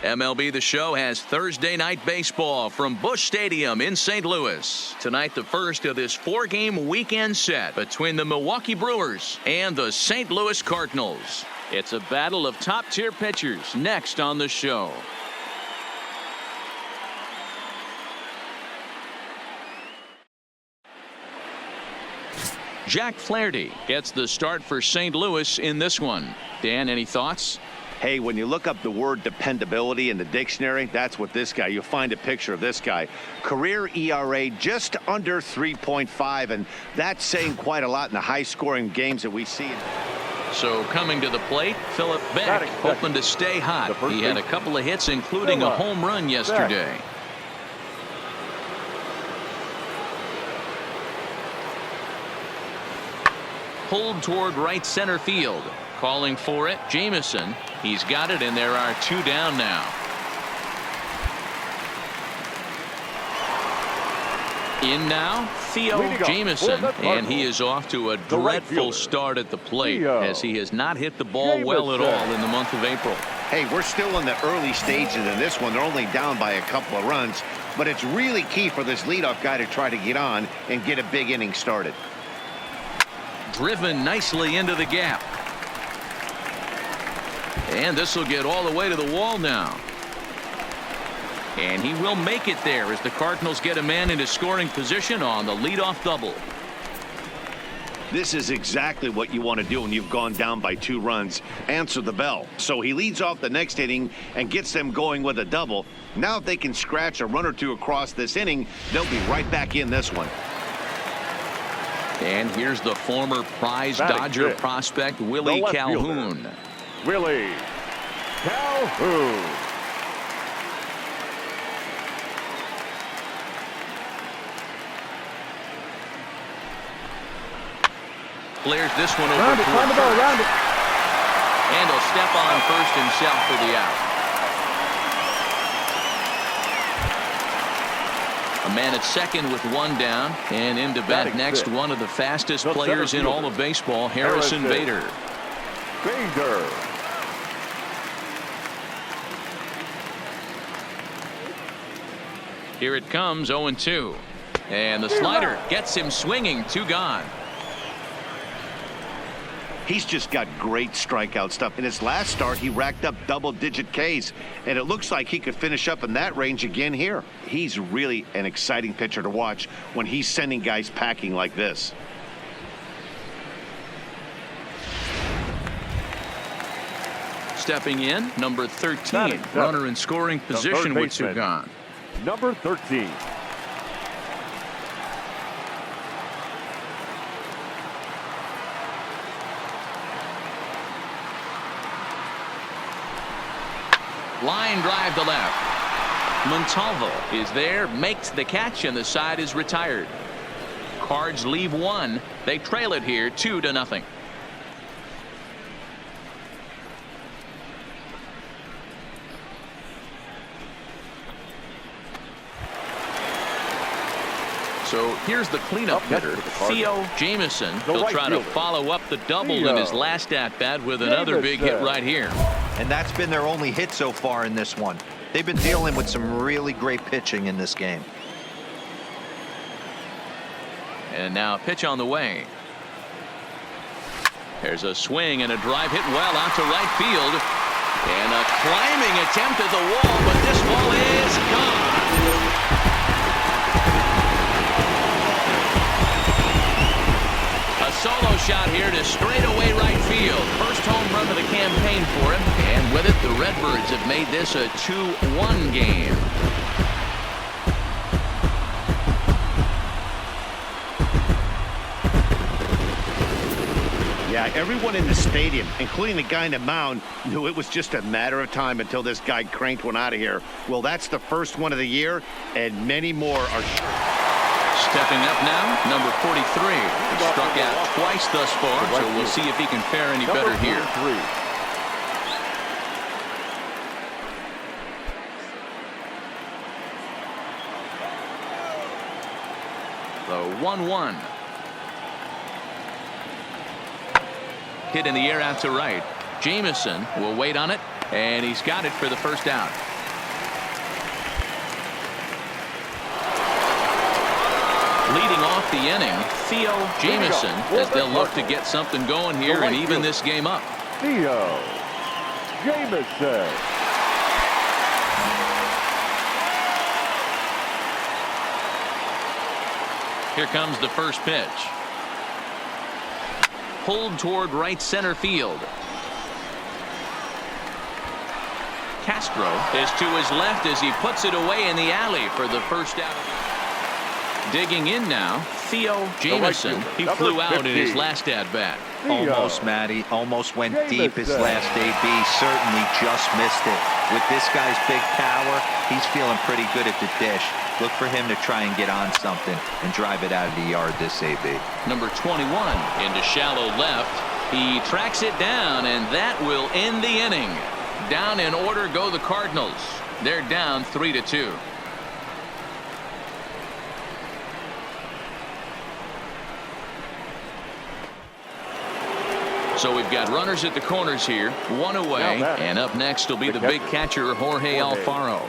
MLB The Show has Thursday night baseball from Busch Stadium in St. Louis. Tonight, the first of this 4-game weekend set between the Milwaukee Brewers and the St. Louis Cardinals. It's a battle of top-tier pitchers next on the show. Jack Flaherty gets the start for St. Louis in this one. Dan, any thoughts? Hey, when you look up the word dependability in the dictionary, that's what this guy, you'll find a picture of this guy. Career ERA just under 3.5, and that's saying quite a lot in the high-scoring games that we see. So coming to the plate, Philip Beck, hoping to stay hot. He had a couple of hits, including a home run yesterday. Pulled toward right center field. Calling for it, Jamison. He's got it, and there are 2 down now. In now, Theo Jamison, and he is off to a dreadful start at the plate as he has not hit the ball well at all in the month of April. Hey, we're still in the early stages in this one. They're only down by a couple of runs, but it's really key for this leadoff guy to try to get on and get a big inning started. Driven nicely into the gap. And this will get all the way to the wall now. And he will make it there as the Cardinals get a man into scoring position on the leadoff double. This is exactly what you want to do when you've gone down by 2 runs. Answer the bell. So he leads off the next inning and gets them going with a double. Now if they can scratch a run or 2 across this inning, they'll be right back in this one. And here's the former prize Dodger prospect, Willie Calhoun. Willie Calhoun. Clears this one over toward first. And he'll step on first himself for the out. A man at second with 1 down, and into bat next, one of the fastest players in all of baseball, Harrison Bader. Here it comes, 0-2. And the slider gets him swinging, 2 gone. He's just got great strikeout stuff. In his last start, he racked up double-digit Ks, and it looks like he could finish up in that range again here. He's really an exciting pitcher to watch when he's sending guys packing like this. Stepping in, number 13, runner in scoring position with 2 gone. Number 13. Line drive to left. Montalvo is there, makes the catch, and the side is retired. Cards leave 1. They trail it here 2-0. So here's the cleanup hitter, Theo Jamison. He'll try to follow up the double in his last at-bat with another big hit right here. And that's been their only hit so far in this one. They've been dealing with some really great pitching in this game. And now a pitch on the way. There's a swing and a drive hit well out to right field. And a climbing attempt at the wall, but this ball is gone. A solo shot here to straightaway right field. First home run of the campaign for him. And with it, the Redbirds have made this a 2-1 game. Yeah, everyone in the stadium, including the guy in the mound, knew it was just a matter of time until this guy cranked one out of here. Well, that's the first one of the year, and many more are stepping up now, number 43. Struck out twice thus far, so we'll see if he can fare any better here. The 1-1. Hit in the air out to right. Jamison will wait on it, and he's got it for the first out. the inning, Theo Jamieson, as they'll look to get something going here and even this game up. Theo Jamieson. Here comes the first pitch. Pulled toward right center field. Castro is to his left as he puts it away in the alley for the first out. Digging in now, Theo Jamieson. He flew out in his last at-bat. Almost, Matty. Almost went deep his last AB. Certainly just missed it. With this guy's big power, he's feeling pretty good at the dish. Look for him to try and get on something and drive it out of the yard this AB. Number 21 into shallow left. He tracks it down, and that will end the inning. Down in order go the Cardinals. They're down 3-2. So we've got runners at the corners here, one away, and up next will be the big catcher, Jorge Alfaro.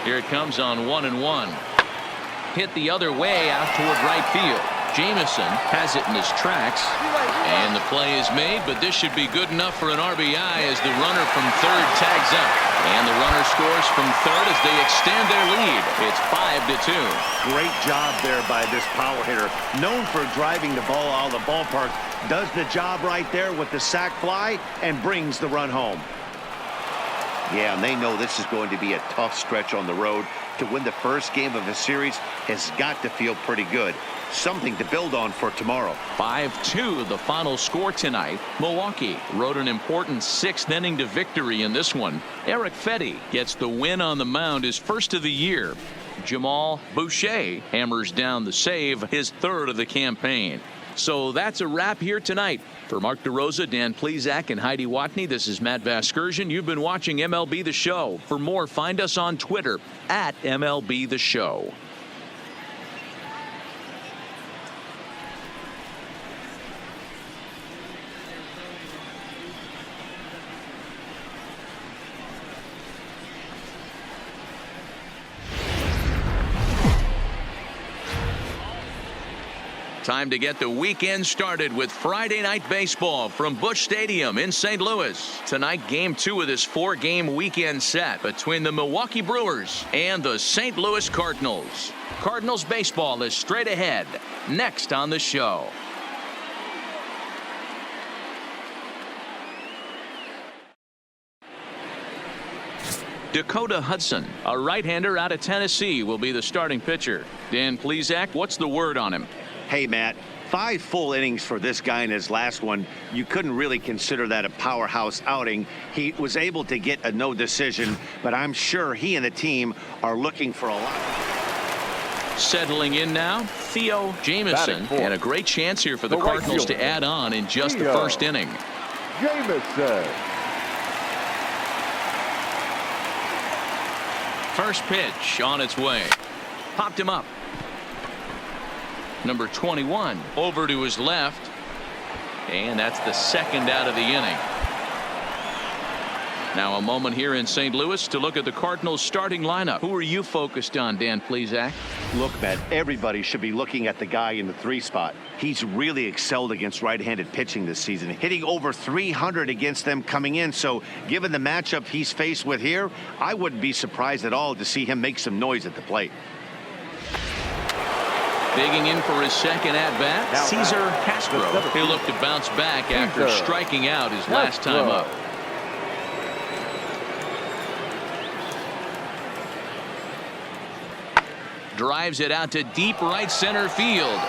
Here it comes on 1-1. Hit the other way out toward right field. Jamieson has it in his tracks, and the play is made, but this should be good enough for an RBI as the runner from third tags up. And the runner scores from third as they extend their lead. It's 5-2. Great job there by this power hitter. Known for driving the ball out of the ballpark. Does the job right there with the sac fly and brings the run home. Yeah, and they know this is going to be a tough stretch on the road. To win the first game of a series has got to feel pretty good. Something to build on for tomorrow. 5-2 the final score tonight. Milwaukee rode an important 6th inning to victory in this one. Eric Fetty gets the win on the mound, his first of the year. Jamal Boucher hammers down the save, his 3rd of the campaign. So that's a wrap here tonight. For Mark DeRosa, Dan Plesac, and Heidi Watney, this is Matt Vasgersian. You've been watching MLB The Show. For more, find us on Twitter at MLB The Show. Time to get the weekend started with Friday Night Baseball from Busch Stadium in St. Louis. Tonight, Game 2 of this 4-game weekend set between the Milwaukee Brewers and the St. Louis Cardinals. Cardinals baseball is straight ahead, next on the show. Dakota Hudson, a right-hander out of Tennessee, will be the starting pitcher. Dan Plesac, what's the word on him? Hey, Matt, 5 full innings for this guy in his last one. You couldn't really consider that a powerhouse outing. He was able to get a no decision, but I'm sure he and the team are looking for a lot. Settling in now, Theo Jamieson, and a great chance here for the Cardinals to add on in just the first inning. Jamieson. First pitch on its way. Popped him up. Number 21 over to his left, and that's the 2nd out of the inning. Now a moment here in St. Louis to look at the Cardinals starting lineup. Who are you focused on, Dan Plesac? Look, Matt, everybody should be looking at the guy in the 3 spot. He's really excelled against right-handed pitching this season, hitting over 300 against them coming in. So given the matchup he's faced with here, I wouldn't be surprised at all to see him make some noise at the plate. Digging in for his 2nd at-bat, Cesar Castro. He'll look to bounce back after striking out his last time up. Drives it out to deep right center field.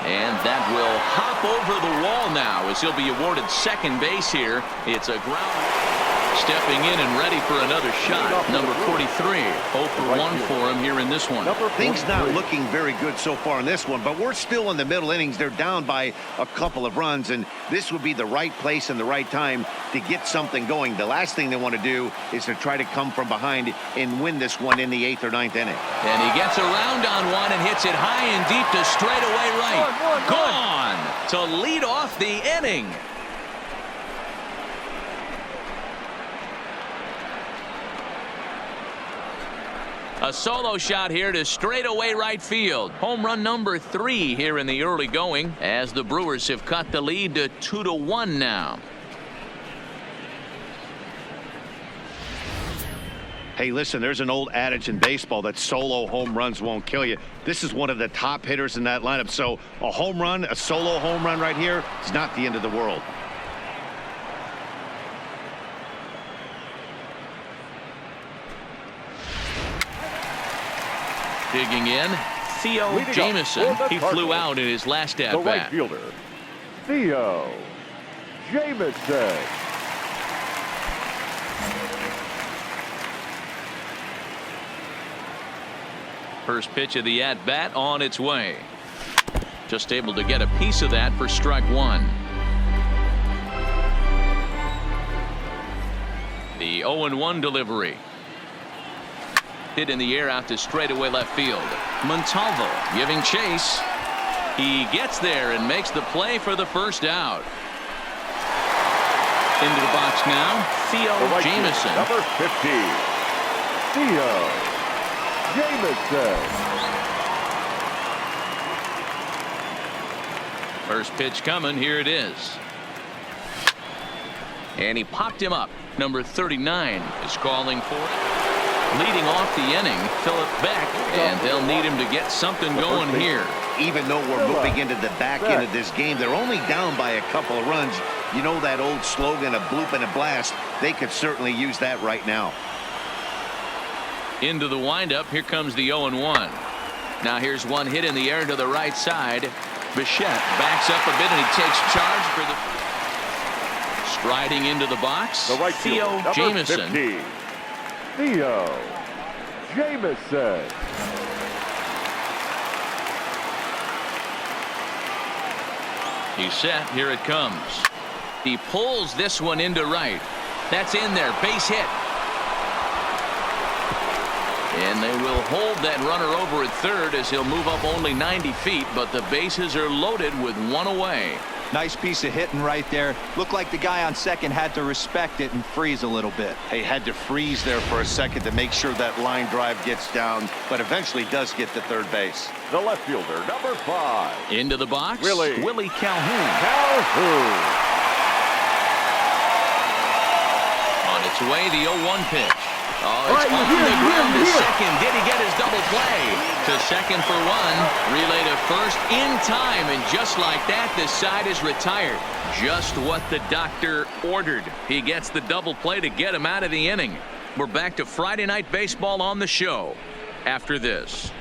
And that will hop over the wall now as he'll be awarded 2nd base here. It's a ground. Stepping in and ready for another shot. Number 43. 0 for 1 for him here in this one. Things not looking very good so far in this one, but we're still in the middle innings. They're down by a couple of runs, and this would be the right place and the right time to get something going. The last thing they want to do is to try to come from behind and win this one in the 8th or 9th inning. And he gets around on one and hits it high and deep to straightaway right. Gone to lead off the inning. A solo shot here to straightaway right field. Home run number 3 here in the early going, as the Brewers have cut the lead to 2-1 now. Hey, listen, there's an old adage in baseball that solo home runs won't kill you. This is one of the top hitters in that lineup. So a home run, a solo home run right here, is not the end of the world. Digging in, Theo Jamieson. He flew out in his last at-bat. The right fielder, Theo Jamieson. First pitch of the at-bat on its way. Just able to get a piece of that for strike 1. The 0-1 delivery. Hit in the air out to straightaway left field. Montalvo giving chase. He gets there and makes the play for the first out. Into the box now, Theo Jamieson. Number 50, Theo Jamieson. First pitch coming. Here it is. And he popped him up. Number 39 is calling for it. Leading off the inning, Philip Beck, and they'll need him to get something going here. Even though we're moving into the back end of this game, they're only down by a couple of runs. You know that old slogan, a bloop and a blast. They could certainly use that right now. Into the windup. Here comes the 0-1. Now here's one hit in the air to the right side. Bichette backs up a bit and he takes charge for the striding into the box. The right Theo fielder, Jamieson. 50, Theo Jamieson. He's set. Here it comes. He pulls this one into right. That's in there. Base hit. And they will hold that runner over at third as he'll move up only 90 feet, but the bases are loaded with one away. Nice piece of hitting right there. Looked like the guy on second had to respect it and freeze a little bit. He had to freeze there for a second to make sure that line drive gets down, but eventually does get to third base. The left fielder, number 5, Into the box, Willie Calhoun. On its way, the 0-1 pitch. Oh, it's off the ground to second. Did he get his double play? To second for 1. Relay to first in time. And just like that, the side is retired. Just what the doctor ordered. He gets the double play to get him out of the inning. We're back to Friday Night Baseball on the show after this.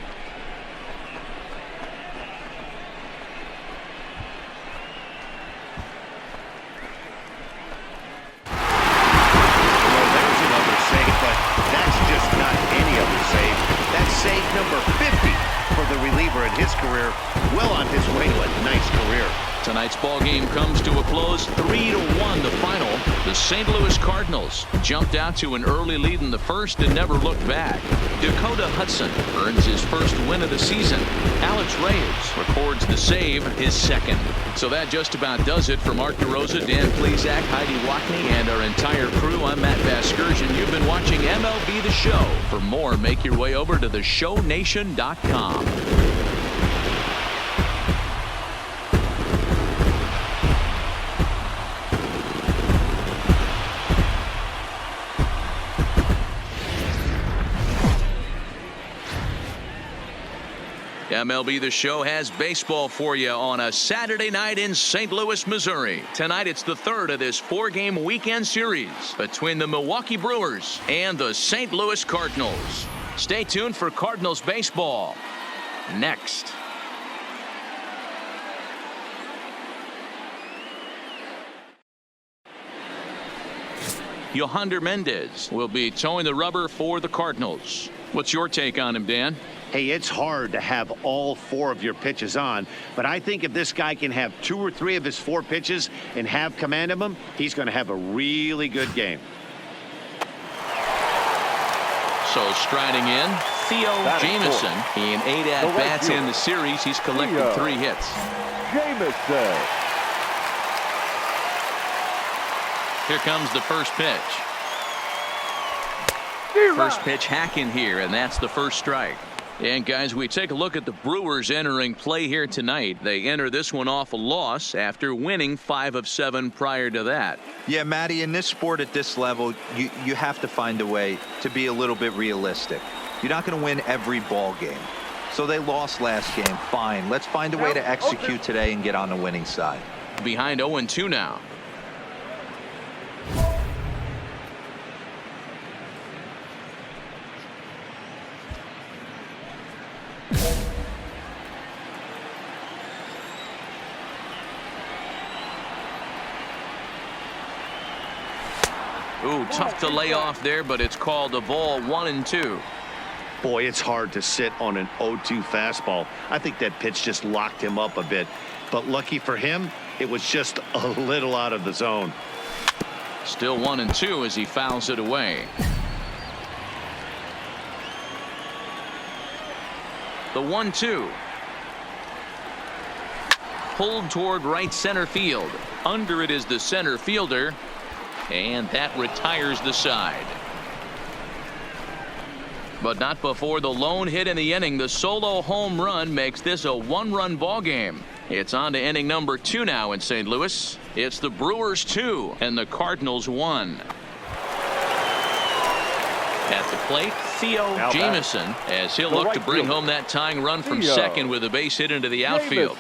Save number 50 for the reliever in his career. Well on his way to a nice career. Tonight's ball game comes to a close. 3-1 the final. The St. Louis Cardinals jumped out to an early lead in the first and never looked back. Dakota Hudson earns his first win of the season. Alex Reyes records the save, his second. So that just about does it for Mark DeRosa, Dan Plesac, Heidi Wackney, and our entire crew. I'm Matt Vasgersian. You've been watching MLB The Show. For more, make your way over to theshownation.com. MLB The Show has baseball for you on a Saturday night in St. Louis, Missouri. Tonight it's the third of this 4-game weekend series between the Milwaukee Brewers and the St. Louis Cardinals. Stay tuned for Cardinals baseball next. Yohander Mendez will be towing the rubber for the Cardinals. What's your take on him, Dan? Hey, it's hard to have all 4 of your pitches on, but I think if this guy can have 2 or 3 of his 4 pitches and have command of them, he's going to have a really good game. So striding in, Theo Jamieson. In 8 at-bats in the series, he's collected 3 hits. Jamieson. Here comes the first pitch. First pitch hacking here, and that's the first strike. And guys, we take a look at the Brewers entering play here tonight. They enter this one off a loss after winning 5 of 7 prior to that. Yeah, Matty, in this sport at this level, you have to find a way to be a little bit realistic. You're not going to win every ball game. So they lost last game. Fine. Let's find a way to execute today and get on the winning side. Behind 0-2 now. Ooh, tough to lay off there, but it's called a ball. 1-2. Boy, it's hard to sit on an 0-2 fastball. I think that pitch just locked him up a bit. But lucky for him, it was just a little out of the zone. Still 1-2 as he fouls it away. The 1-2. Pulled toward right center field. Under it is the center fielder. And that retires the side. But not before the lone hit in the inning. The solo home run makes this a 1-run ball game. It's on to inning number 2 now in St. Louis. It's the Brewers 2 and the Cardinals 1. At the plate, Theo Jamison, as he'll look to bring home that tying run from second with a base hit into the outfield.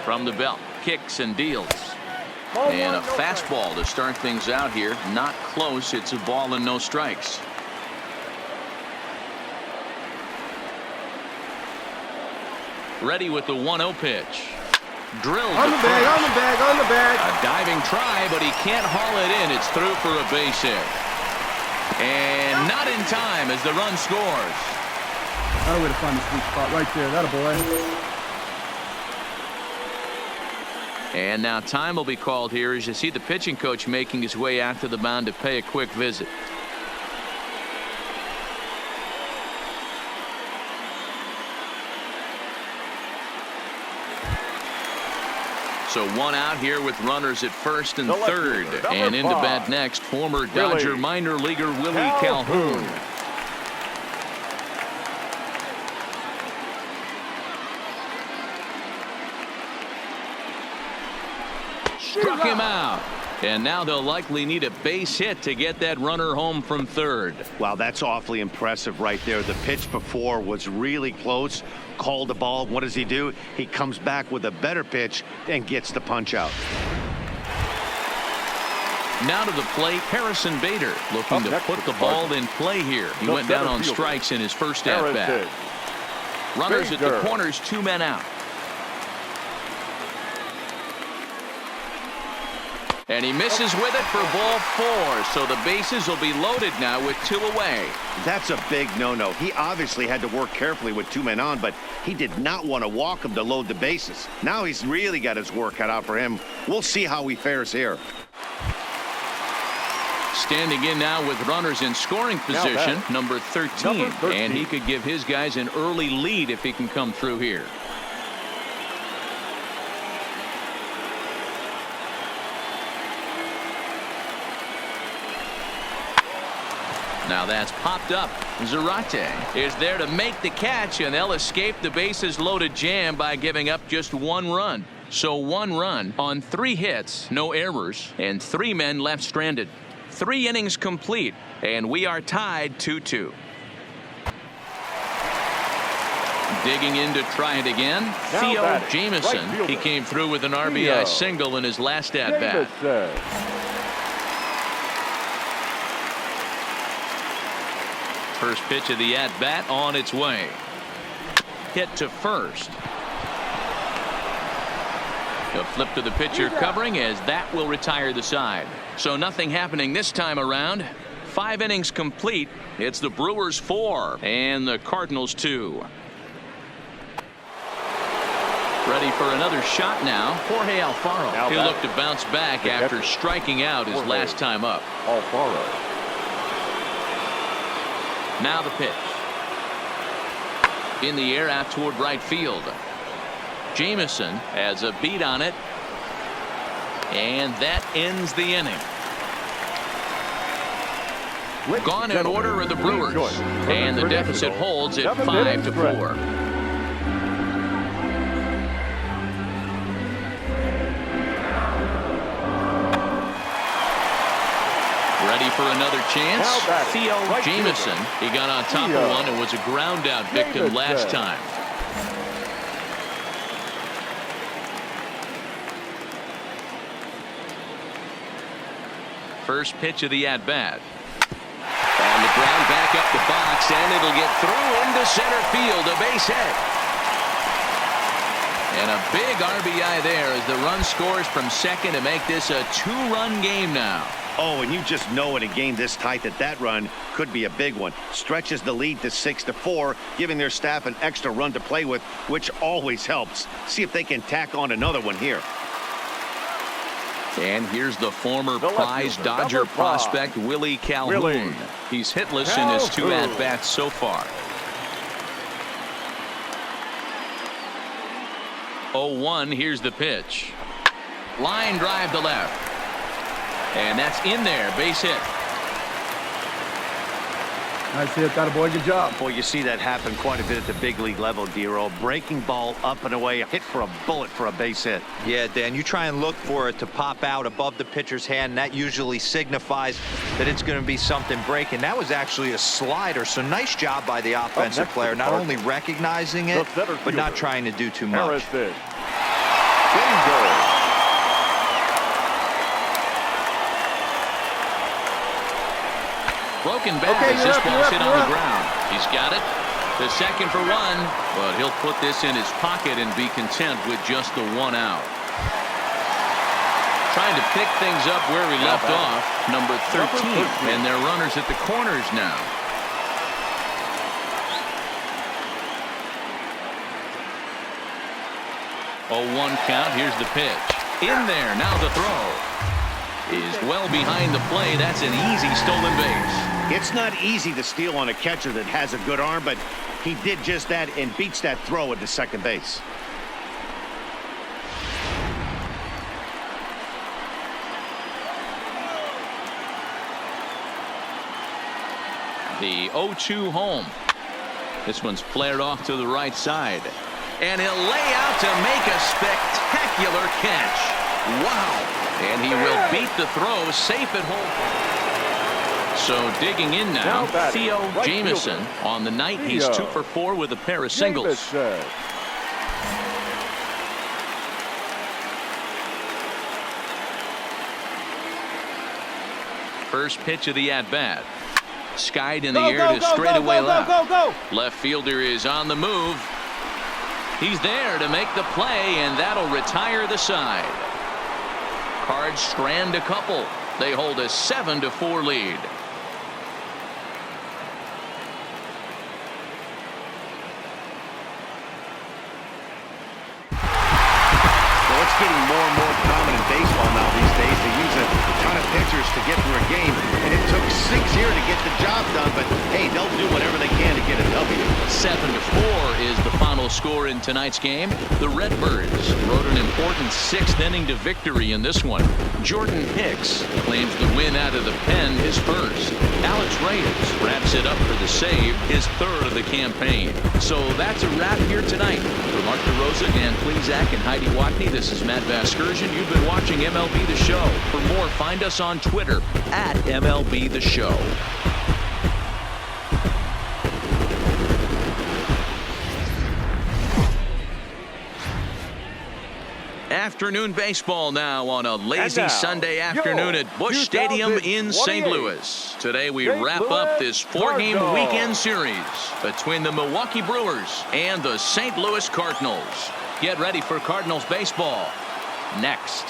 From the belt, kicks and deals. And a fastball to start things out here. Not close. It's a ball and no strikes. Ready with the 1-0 pitch. Drilled on the bag. A diving try, but he can't haul it in. It's through for a base hit. And not in time as the run scores. Another way to find the sweet spot right there. That a boy. And now time will be called here as you see the pitching coach making his way out to the mound to pay a quick visit. So 1 out here with runners at first and third. And into bat next, former Dodger minor leaguer Willie Calhoun. Struck him out. And now they'll likely need a base hit to get that runner home from third. Wow, that's awfully impressive right there. The pitch before was really close. Called the ball. What does he do? He comes back with a better pitch and gets the punch out. Now to the plate, Harrison Bader looking to put the ball in play here. He went down on strikes in his first at-bat. Runners at the corners, 2 men out. And he misses with it for ball 4. So the bases will be loaded now with 2 away. That's a big no-no. He obviously had to work carefully with 2 men on, but he did not want to walk him to load the bases. Now he's really got his work cut out for him. We'll see how he fares here. Standing in now with runners in scoring position, number 13. And he could give his guys an early lead if he can come through here. Now that's popped up. Zarate is there to make the catch, and they'll escape the bases loaded jam by giving up just 1 run. So 1 run on 3 hits, no errors, and 3 men left stranded. 3 innings complete, and we are tied 2-2. Digging in to try it again, Theo Jamison. He came through with an RBI single in his last at-bat. First pitch of the at-bat on its way. Hit to first. A flip to the pitcher covering as that will retire the side. So nothing happening this time around. 5 innings complete. It's the Brewers 4 and the Cardinals 2. Ready for another shot now. Jorge Alfaro. He'll look to bounce back after striking out his last time up. Alfaro. Now the pitch. In the air out toward right field. Jamison has a beat on it. And that ends the inning. Gone in order are the Brewers. And the deficit holds at 5-4. Ready for another chance. Theo Jamison. He got on top of one and was a ground out victim last time. First pitch of the at-bat. On the ground back up the box, and it'll get through into center field. A base hit. And a big RBI there as the run scores from second to make this a two-run game now. Oh, and you just know in a game this tight that run could be a big one. Stretches the lead to 6-4, giving their staff an extra run to play with, which always helps. See if they can tack on another one here. And here's the former prize Dodger prospect, Willie Calhoun. He's hitless in his two at-bats so far. 0-1, here's the pitch. Line drive to left. And that's in there, base hit. Nice hit, that a boy, good job. Boy, you see that happen quite a bit at the big league level, Dero. Breaking ball up and away, hit for a bullet for a base hit. Yeah, Dan, you try and look for it to pop out above the pitcher's hand. That usually signifies that it's going to be something breaking. That was actually a slider, so nice job by the offensive player, not only recognizing it, but not trying to do too much. Broken bat as this ball's hit on the ground. He's got it. The second for one, but he'll put this in his pocket and be content with just the one out. Trying to pick things up where he left off, number 13, and they're runners at the corners now. Oh, 1 count. Here's the pitch. In there. Now the throw is well behind the play. That's an easy stolen base. It's not easy to steal on a catcher that has a good arm, but he did just that and beats that throw into second base. The 0-2 home. This one's flared off to the right side. And he'll lay out to make a spectacular catch. Wow. And he will beat the throw safe at home. So digging in now, Theo Jamison. On the night, he's 2 for 4 with a pair of singles. First pitch of the at-bat. Skied in the air to straightaway left. Left fielder is on the move. He's there to make the play, and that'll retire the side. Cards strand a couple. They hold a 7-4 lead. Well, it's getting more and more common in baseball now these days to use a ton of pitchers to get through a game, and it took 6 here to get the job done, but hey, they'll do whatever they can to get a W. 7-4 is the final score in tonight's game. The Redbirds rode an important 6th inning to victory in this one. Jordan Hicks claims the win out of the pen, his first. Alex Reyes wraps it up for the save, his 3rd of the campaign. So that's a wrap here tonight. For Mark DeRosa, Dan Plezak, and Heidi Watney, this is Matt Vasgersian. You've been watching MLB The Show. For more, find us on Twitter at MLB The Show. Afternoon baseball now on a lazy Sunday afternoon at Busch Stadium in St. Louis. Today we wrap up this 4-game weekend series between the Milwaukee Brewers and the St. Louis Cardinals. Get ready for Cardinals baseball next.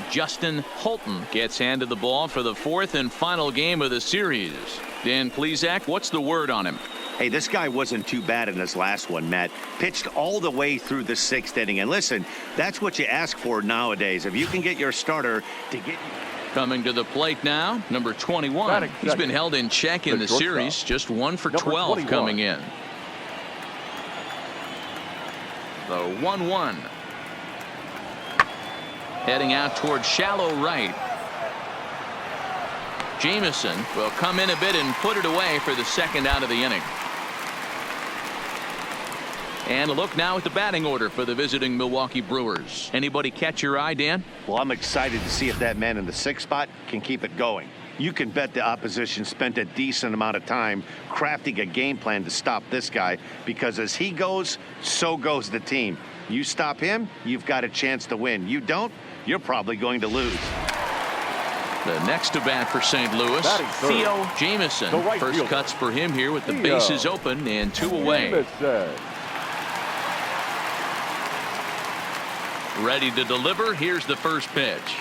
Justin Holton gets handed the ball for the 4th and final game of the series. Dan Plezak, what's the word on him? Hey, this guy wasn't too bad in his last one, Matt. Pitched all the way through the 6th inning. And listen, that's what you ask for nowadays. If you can get your starter to get you. Coming to the plate now, number 21. He's been held in check in the series, just 1 for 12 coming in. The 1-1. Heading out towards shallow right. Jameson will come in a bit and put it away for the 2nd out of the inning. And a look now at the batting order for the visiting Milwaukee Brewers. Anybody catch your eye, Dan? Well, I'm excited to see if that man in the 6th spot can keep it going. You can bet the opposition spent a decent amount of time crafting a game plan to stop this guy, because as he goes, so goes the team. You stop him, you've got a chance to win. You don't, you're probably going to lose. The next to bat for St. Louis, Theo Jameson. First cuts for him here with the bases open and 2 away. Ready to deliver. Here's the first pitch.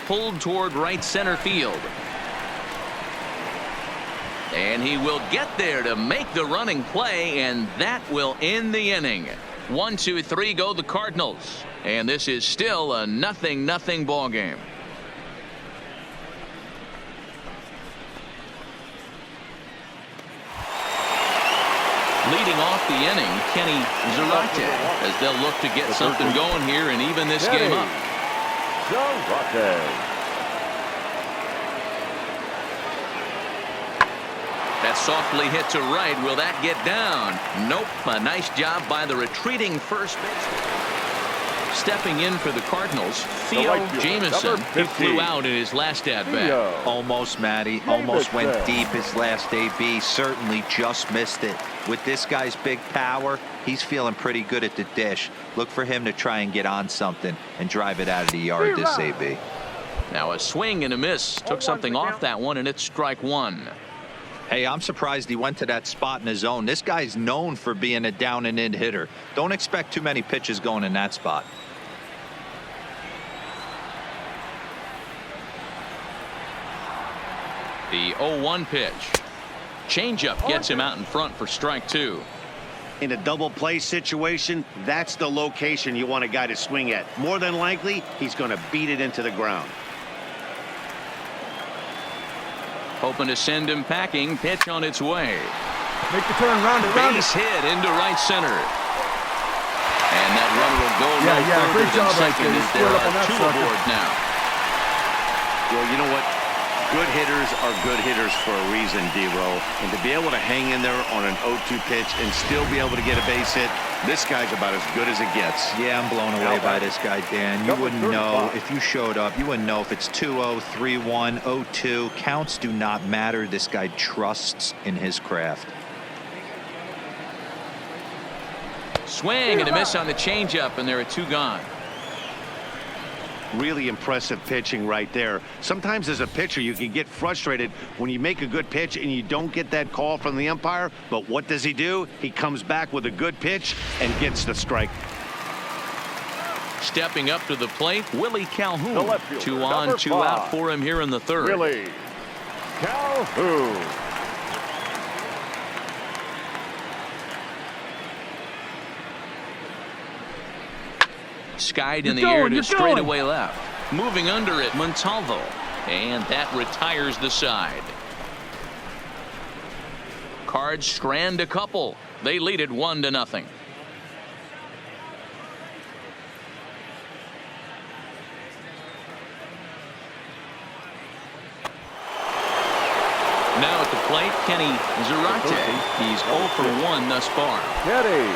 Pulled toward right center field. And he will get there to make the running play, and that will end the inning. 1, 2, 3 go the Cardinals. And this is still a 0-0 ball game. Leading off the inning, Kenny Zarate, as they'll look to get something going here and even this game up. That's softly hit to right. Will that get down? Nope. A nice job by the retreating first baseman. Stepping in for the Cardinals, Theo Jameson. He flew out in his last at-bat. Almost, Matty. Almost went deep his last AB. Certainly just missed it. With this guy's big power, he's feeling pretty good at the dish. Look for him to try and get on something and drive it out of the yard this AB. Now a swing and a miss. Took something off that one, and it's strike 1. Hey, I'm surprised he went to that spot in his zone. This guy's known for being a down and in hitter. Don't expect too many pitches going in that spot. The 0-1 pitch. Changeup gets him out in front for strike 2. In a double play situation, that's the location you want a guy to swing at. More than likely, he's going to beat it into the ground. Hoping to send him packing. Pitch on its way. Make the turn, round it, round it. Base hit into right center. And that runner will go no further great job than right second there. as there Squared up on are that 2 sucker. aboard now. Well, you know what? Good hitters are good hitters for a reason, D-Row. And to be able to hang in there on an 0-2 pitch and still be able to get a base hit, this guy's about as good as it gets. Yeah, I'm blown away by this guy, Dan. You wouldn't know if you showed up. You wouldn't know if it's 2-0, 3-1, 0-2. Counts do not matter. This guy trusts in his craft. Swing and a miss on the changeup, and there are 2 gone. Really impressive pitching right there. Sometimes as a pitcher, you can get frustrated when you make a good pitch and you don't get that call from the umpire. But what does he do? He comes back with a good pitch and gets the strike. Stepping up to the plate, Willie Calhoun. 2 on, 2 5. out for him here in the 3rd. Willie Calhoun. Skied in the air to straightaway left. Moving under it, Montalvo. And that retires the side. Cards strand a couple. They lead it 1-0. Now at the plate, Kenny Zarate. He's 0 for 1 thus far. Kenny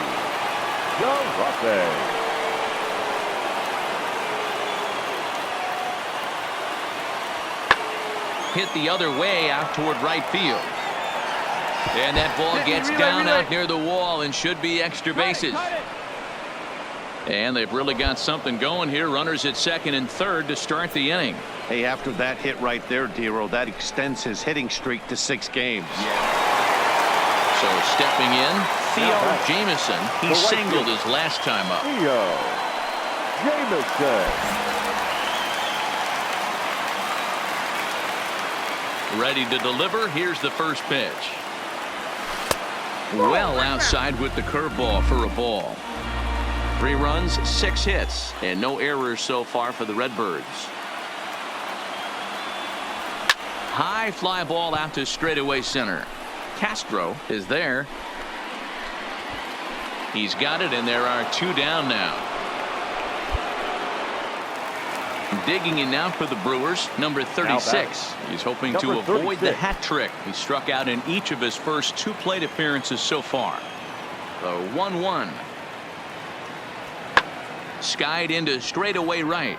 Zarate. Hit the other way out toward right field. And that ball gets down out near the wall and should be extra bases. And they've really got something going here. Runners at 2nd and 3rd to start the inning. Hey, after that hit right there, D-Row, that extends his hitting streak to 6 games. So stepping in, Theo Jameson. He singled his last time up. Theo Jameson. Ready to deliver. Here's the first pitch. Well outside with the curveball for a ball. 3 runs, 6 hits, and no errors so far for the Redbirds. High fly ball out to straightaway center. Castro is there. He's got it, and there are 2 down now. Digging in now for the Brewers, number 36. He's hoping to avoid the hat trick. He struck out in each of his first 2 plate appearances so far. The 1-1. Skied into straightaway right.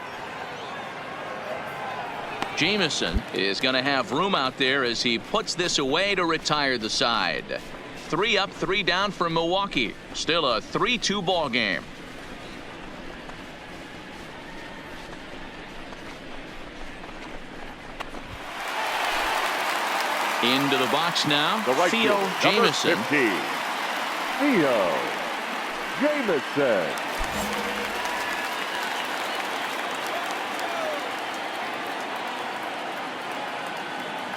Jameson is going to have room out there as he puts this away to retire the side. 3 up, 3 down for Milwaukee. Still a 3-2 ball game. Into the box now, right Theo Jameson. Theo Jameson.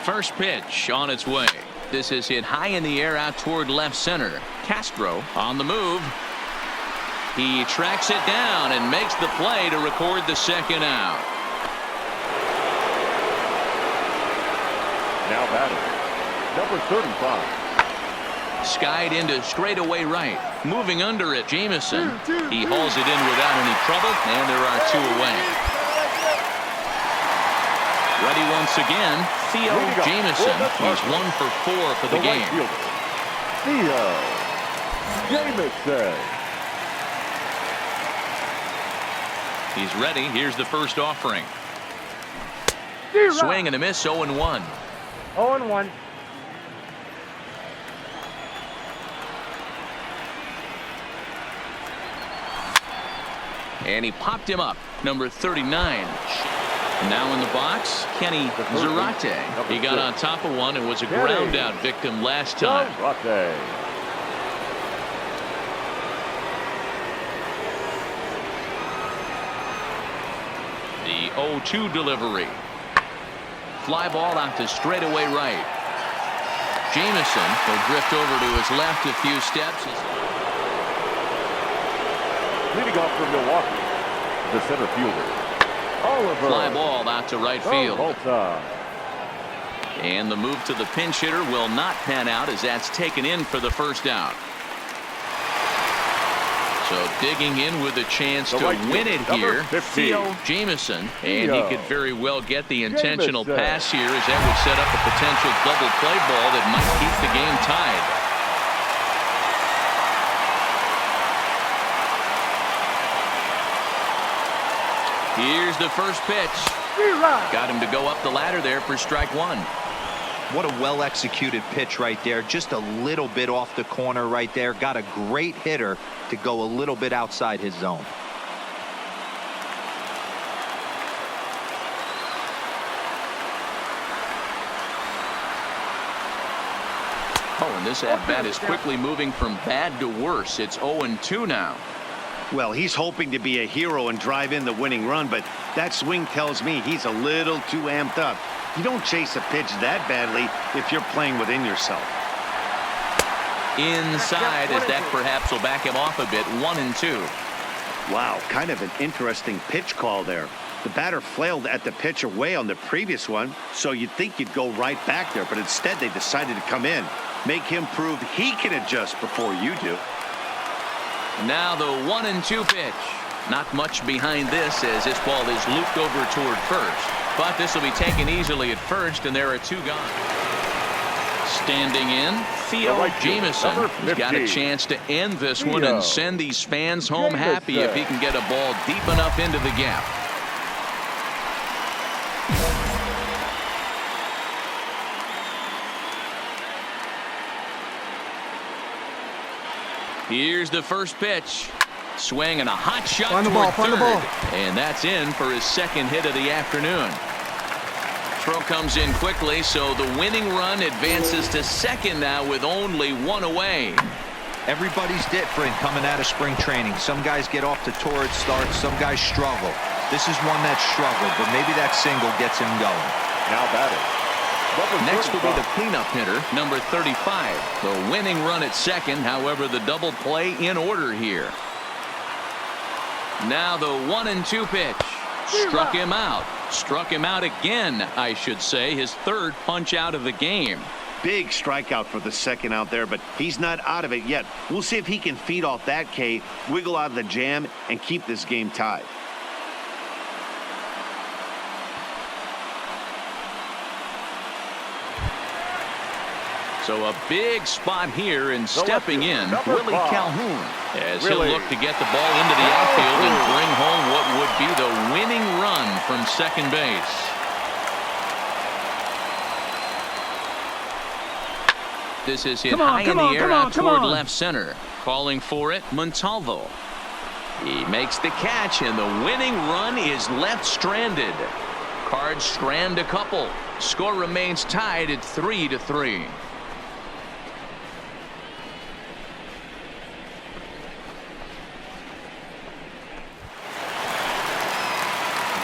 First pitch on its way. This is hit high in the air out toward left center. Castro on the move. He tracks it down and makes the play to record the second out. Now batting, number 35. Skied into straightaway right. Moving under it, Jameson. He hauls it in without any trouble, and there are 2 away. Ready once again, Theo Jameson. He's 1 for 4 for the game. Theo Jameson. He's ready. Here's the first offering. Swing and a miss, 0-1. 0-1. And he popped him up. Number 39. Now in the box, Kenny Zarate. He got on top of one and was a ground out victim last time. The 0-2 delivery. Fly ball out to straightaway right. Jameson will drift over to his left a few steps. Leading off from Milwaukee, the center fielder, Oliver. Fly ball out to right field. Volta. And the move to the pinch hitter will not pan out as that's taken in for the first out. So digging in with a chance to win it here, Theo Jameson. And he could very well get the intentional pass here as that would set up a potential double play ball that might keep the game tied. Here's the first pitch. Got him to go up the ladder there for strike 1. What a well-executed pitch right there. Just a little bit off the corner right there. Got a great hitter to go a little bit outside his zone. Oh, and this at-bat is quickly moving from bad to worse. It's 0-2 now. Well, he's hoping to be a hero and drive in the winning run, but that swing tells me he's a little too amped up. You don't chase a pitch that badly if you're playing within yourself. Inside, as that perhaps will back him off a bit. 1-2. Wow, kind of an interesting pitch call there. The batter flailed at the pitch away on the previous one, so you'd think you'd go right back there, but instead they decided to come in. Make him prove he can adjust before you do. Now the 1-2 pitch. Not much behind this as this ball is looped over toward first. But this will be taken easily at first, and there are 2 gone. Standing in, Theo Jameson. He's got a chance to end this one and send these fans home happy if he can get a ball deep enough into the gap. Here's the first pitch. Swing and a hot shot toward third. And that's in for his second hit of the afternoon. Throw comes in quickly, so the winning run advances to second now with only 1 away. Everybody's different coming out of spring training. Some guys get off to torrid starts. Some guys struggle. This is one that struggled, but maybe that single gets him going. Now batting, Next will be the cleanup hitter, number 35. The winning run at second, however, the double play in order here. Now the 1-2 pitch. Struck him out. Struck him out again, I should say. His third punch out of the game. Big strikeout for the second out there, but he's not out of it yet. We'll see if he can feed off that K, wiggle out of the jam, and keep this game tied. So a big spot here, and stepping in, Willie Calhoun, as he'll look to get the ball into the outfield and bring home what would be the winning run from second base. This is hit high in the air out toward left center. Calling for it, Montalvo. He makes the catch, and the winning run is left stranded. Cards strand a couple. Score remains tied at 3-3.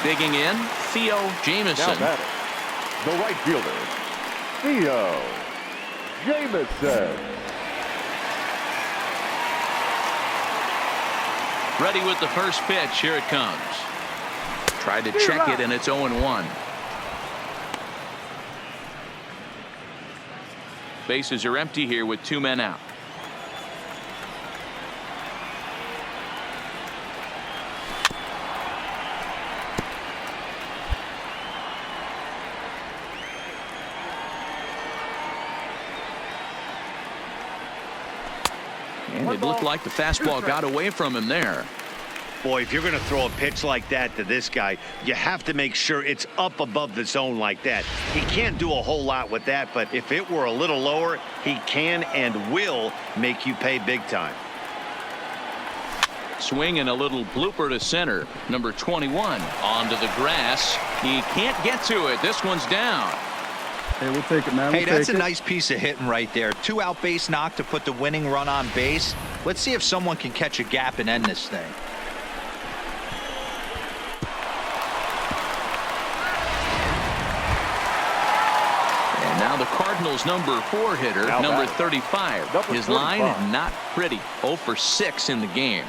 Digging in, Theo Jamison. Now batting, the right fielder, Theo Jamison. Ready with the first pitch. Here it comes. Tried to check it, and it's 0-1. Bases are empty here with 2 men out. And it looked like the fastball got away from him there. Boy, if you're going to throw a pitch like that to this guy, you have to make sure it's up above the zone like that. He can't do a whole lot with that, but if it were a little lower, he can and will make you pay big time. Swing and a little blooper to center. Number 21 onto the grass. He can't get to it. This one's down. Hey, we'll take it, man. Hey, that's a nice piece of hitting right there. 2 out base knock to put the winning run on base. Let's see if someone can catch a gap and end this thing. And now the Cardinals' number 4 hitter, number 35. His line not pretty. 0 for 6 in the game.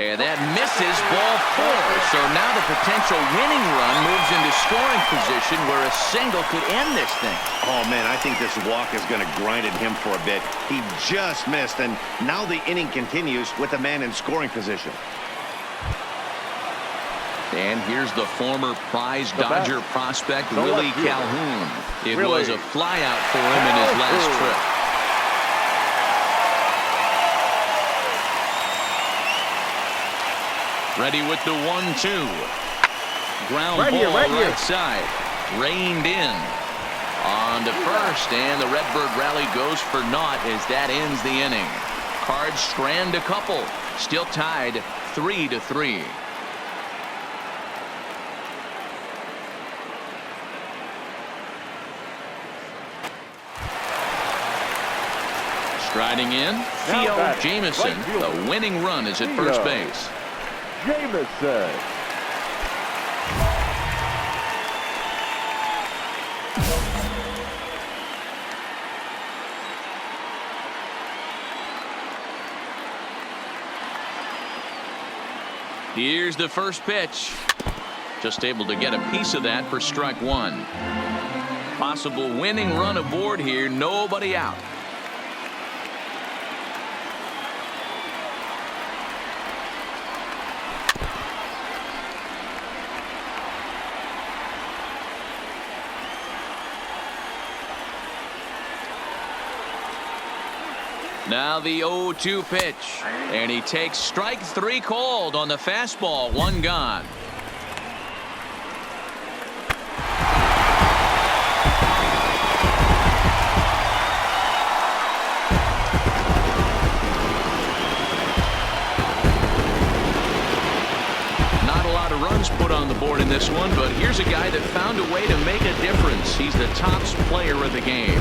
And that misses, ball 4. So now the potential winning run moves into scoring position where a single could end this thing. Oh, man, I think this walk is going to grind at him for a bit. He just missed, and now the inning continues with a man in scoring position. And here's the former prize Dodger prospect, Willie Calhoun. It was a flyout for him in his last trip. Ready with the 1-2. Ground ball right side. Reined in. On to first, and the Redbird rally goes for naught as that ends the inning. Cards strand a couple. Still tied 3-3. Striding in, Theo Jamison. The winning run is at first base. Jamison. Here's the first pitch. Just able to get a piece of that for strike 1. Possible winning run aboard here. Nobody out. Now the 0-2 pitch, and he takes strike 3 called on the fastball. 1 gone. Not a lot of runs put on the board in this one, but here's a guy that found a way to make a difference. He's the top player of the game.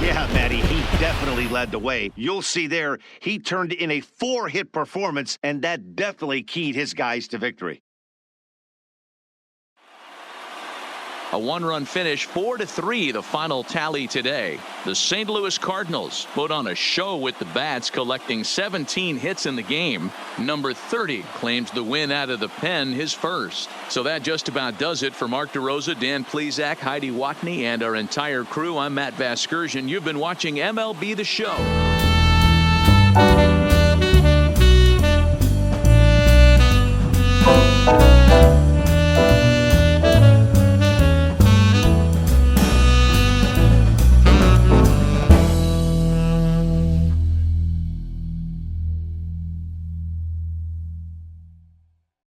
Yeah, Matty, he definitely led the way. You'll see there, he turned in a 4-hit performance, and that definitely keyed his guys to victory. A one-run finish, 4-3, the final tally today. The St. Louis Cardinals put on a show with the bats, collecting 17 hits in the game. Number 30 claims the win out of the pen, his first. So that just about does it for Mark DeRosa, Dan Plesac, Heidi Watney, and our entire crew. I'm Matt Vasgersian. You've been watching MLB The Show.